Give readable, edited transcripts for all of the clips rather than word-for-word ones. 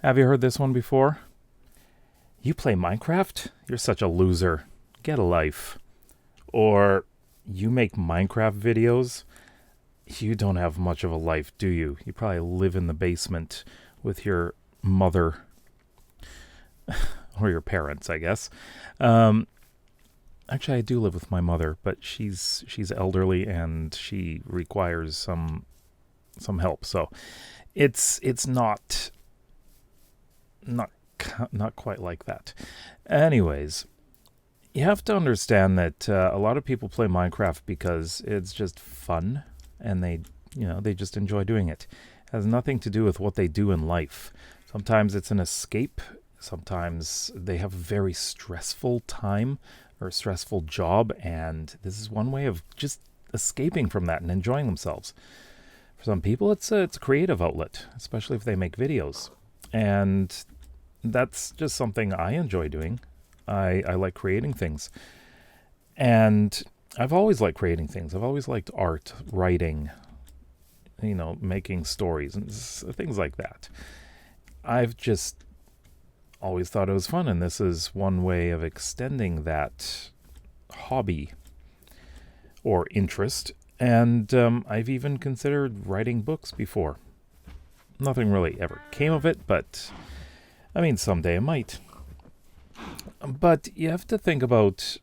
Have you heard this one before? You play Minecraft? You're such a loser. Get a life. Or you make Minecraft videos? You don't have much of a life, do you? You probably live in the basement with your mother or your parents, I guess. Um, Actually, I do live with my mother, but she's elderly and she requires some help. So it's not not quite like that. Anyways, you have to understand that a lot of people play Minecraft because it's just fun, and they just enjoy doing it. It has nothing to do with what they do in life. Sometimes it's an escape. Sometimes they have a very stressful time or a stressful job, and this is one way of just escaping from that and enjoying themselves. For some people, it's a creative outlet, especially if they make videos, and that's just something I enjoy doing. I like creating things. And I've always liked creating things. I've always liked art, writing, making stories and things like that. I've just always thought it was fun, and this is one way of extending that hobby or interest. And I've even considered writing books before. Nothing really ever came of it, but I mean, someday it might. But you have to think about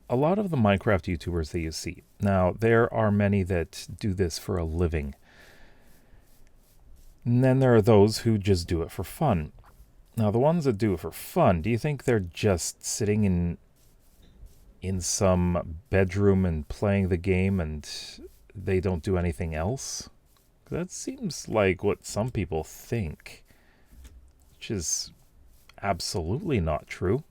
a lot of the Minecraft YouTubers that you see. Now, there are many that do this for a living. And then there are those who just do it for fun. Now, the ones that do it for fun, do you think they're just sitting in some bedroom and playing the game and they don't do anything else? That seems like what some people think, which is absolutely not true.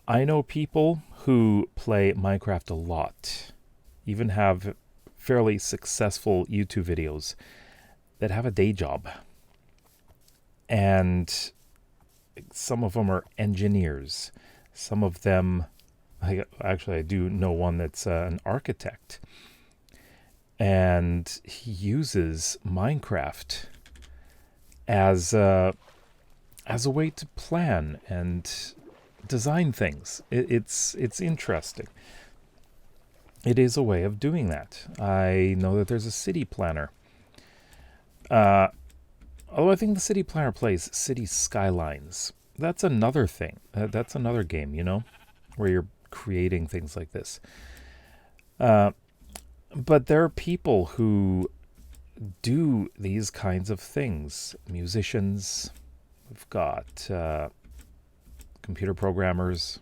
I know people who play Minecraft a lot, even have fairly successful YouTube videos that have a day job. And some of them are engineers. Some of them, I do know one that's an architect. And he uses Minecraft as a way to plan and design things. It's interesting. It is a way of doing that. I know that there's a city planner. Although I think the city planner plays City Skylines. That's another thing. That's another game, where you're creating things like this. But there are people who do these kinds of things. Musicians. We've got computer programmers,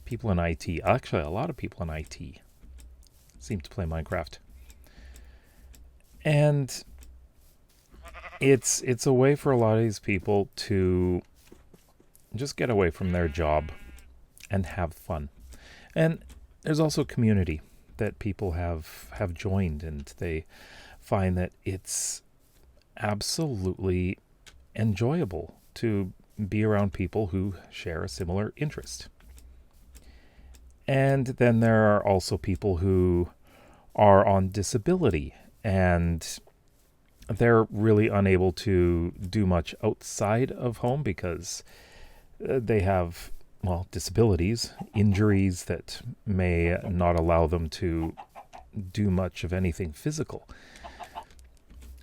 people in IT. Actually, a lot of people in IT seem to play Minecraft. And it's a way for a lot of these people to just get away from their job and have fun. And there's also community that people have joined, and they find that it's absolutely enjoyable to be around people who share a similar interest. And then there are also people who are on disability, and they're really unable to do much outside of home because they have, disabilities, injuries that may not allow them to do much of anything physical.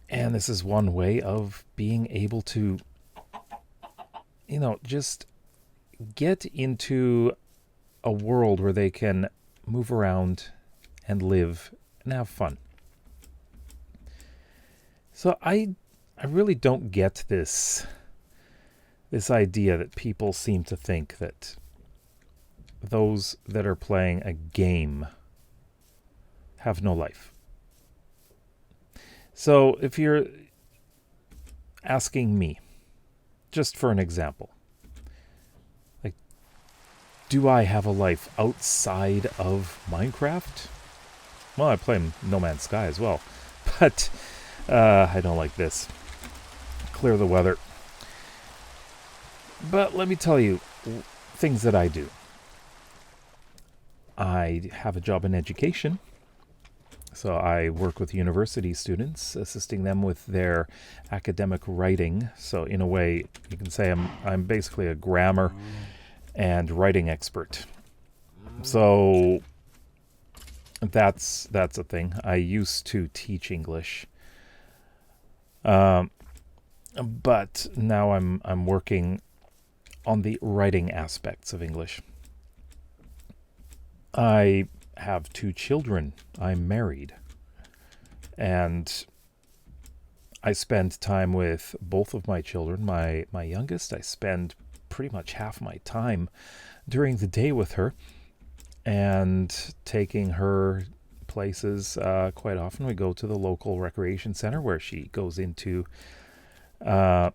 And this is one way of being able to, just get into a world where they can move around and live and have fun. So I really don't get this idea that people seem to think that those that are playing a game have no life. So if you're asking me, just for an example, like, do I have a life outside of Minecraft? Well, I play No Man's Sky as well, but I don't like this. Clear the weather. But let me tell you things that I do. I have a job in education. So I work with university students, assisting them with their academic writing. So in a way, you can say I'm basically a grammar and writing expert. So that's a thing. I used to teach English, but now I'm working on the writing aspects of English. I have 2 children. I'm married, and I spend time with both of my children. My youngest, I spend pretty much half my time during the day with her and taking her places. Quite often we go to the local recreation center where she goes into kind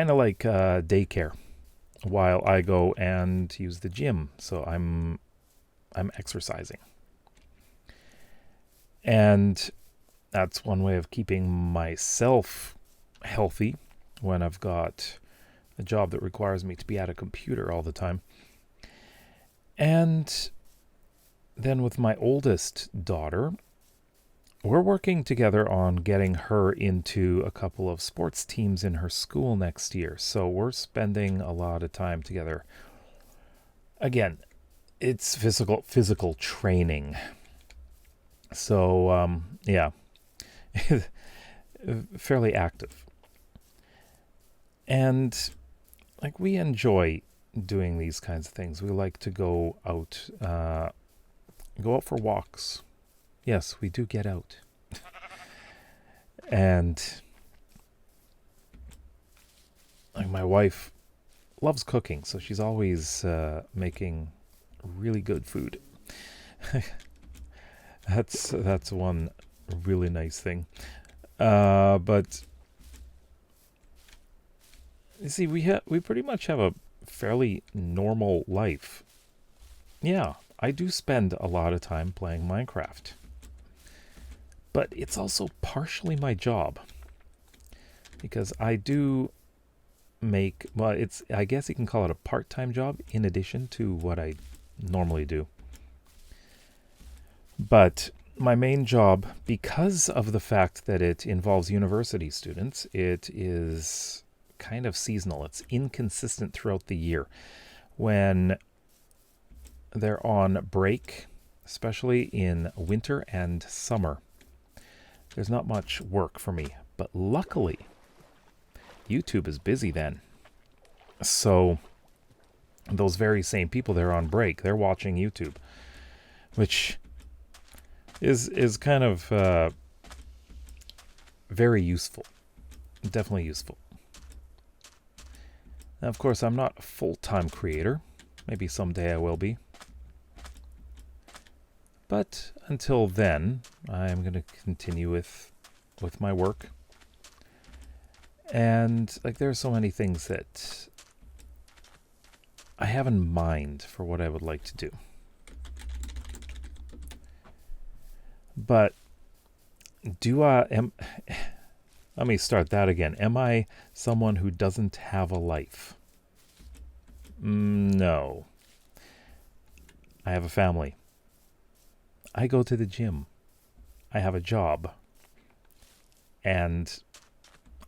of like daycare while I go and use the gym. So I'm exercising. And that's one way of keeping myself healthy when I've got a job that requires me to be at a computer all the time. And then with my oldest daughter, we're working together on getting her into a couple of sports teams in her school next year. So we're spending a lot of time together. Again, it's physical training. So yeah, fairly active. And like we enjoy doing these kinds of things. We like to go out for walks. Yes, we do get out. And like my wife loves cooking, so she's always making really good food. That's one really nice thing. But you see, we pretty much have a fairly normal life. Yeah, I do spend a lot of time playing Minecraft. But it's also partially my job. Because I do make, well, I guess you can call it a part-time job in addition to what I normally do. But my main job, because of the fact that it involves university students, it is kind of seasonal. It's inconsistent throughout the year. When they're on break, especially in winter and summer, there's not much work for me. But luckily, YouTube is busy then. So those very same people, they're on break. They're watching YouTube, which is kind of very useful. Definitely useful. Now, of course, I'm not a full-time creator. Maybe someday I will be. But until then, I'm going to continue with my work. And like there are so many things that I have in mind for what I would like to do. But let me start that again. Am I someone who doesn't have a life? No. I have a family. I go to the gym. I have a job. And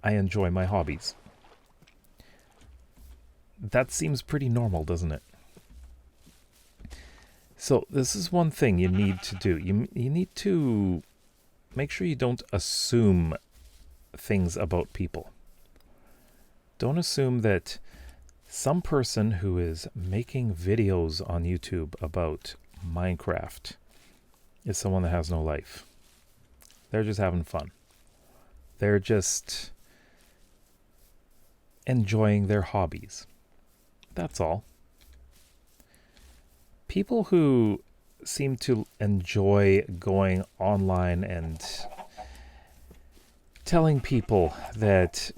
I enjoy my hobbies. That seems pretty normal, doesn't it? So this is one thing you need to do. You need to make sure you don't assume things about people. Don't assume that some person who is making videos on YouTube about Minecraft is someone that has no life. They're just having fun. They're just enjoying their hobbies. That's all. People who seem to enjoy going online and telling people that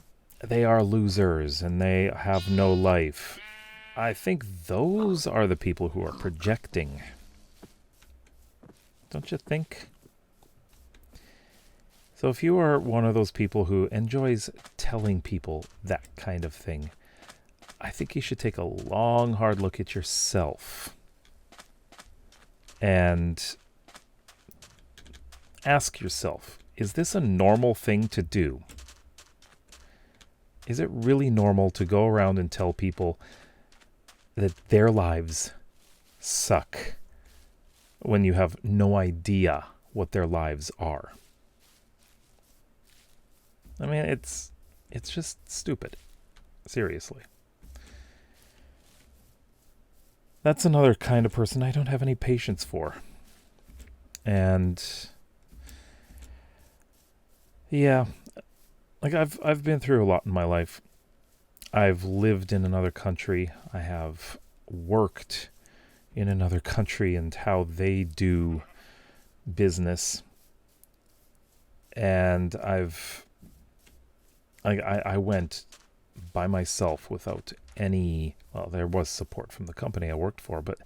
they are losers and they have no life, I think those are the people who are projecting. Don't you think? So if you are one of those people who enjoys telling people that kind of thing, I think you should take a long, hard look at yourself and Ask yourself, is this a normal thing to do? Is it really normal to go around and tell people that their lives suck when you have no idea what their lives are? I mean, it's just stupid. Seriously. That's another kind of person I don't have any patience for. And yeah, like I've been through a lot in my life. I've lived in another country. I have worked in another country and how they do business. And I went by myself without any, well, there was support from the company I worked for, but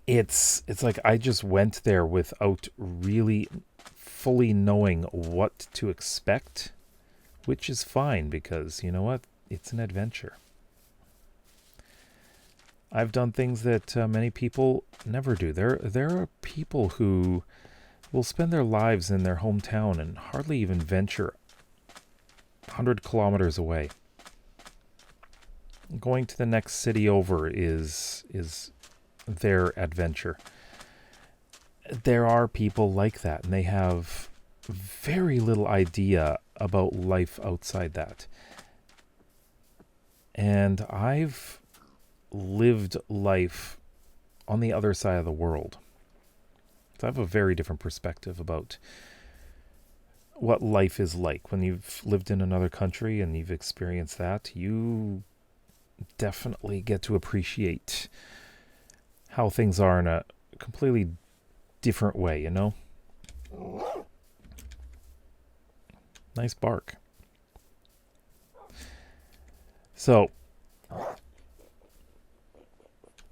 it's like I just went there without really fully knowing what to expect, which is fine because, you know what? It's an adventure. I've done things that many people never do. There are people who will spend their lives in their hometown and hardly even venture 100 kilometers away. Going to the next city over is their adventure. There are people like that, and they have very little idea about life outside that. And I've lived life on the other side of the world. So I have a very different perspective about what life is like. When you've lived in another country and you've experienced that, you definitely get to appreciate how things are in a completely different way, you know? Nice bark. So,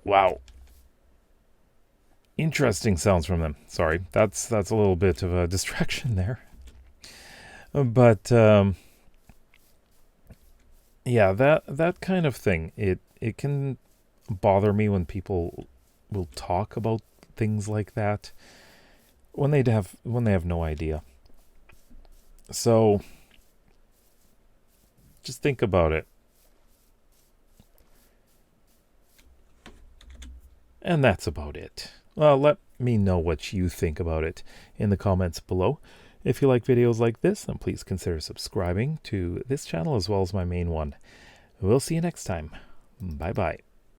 wow. Interesting sounds from them. Sorry, that's a little bit of a distraction there. But yeah, that kind of thing. It can bother me when people will talk about things like that when they have no idea. So just think about it. And that's about it. Well, let me know what you think about it in the comments below. If you like videos like this, then please consider subscribing to this channel as well as my main one. We'll see you next time. Bye-bye.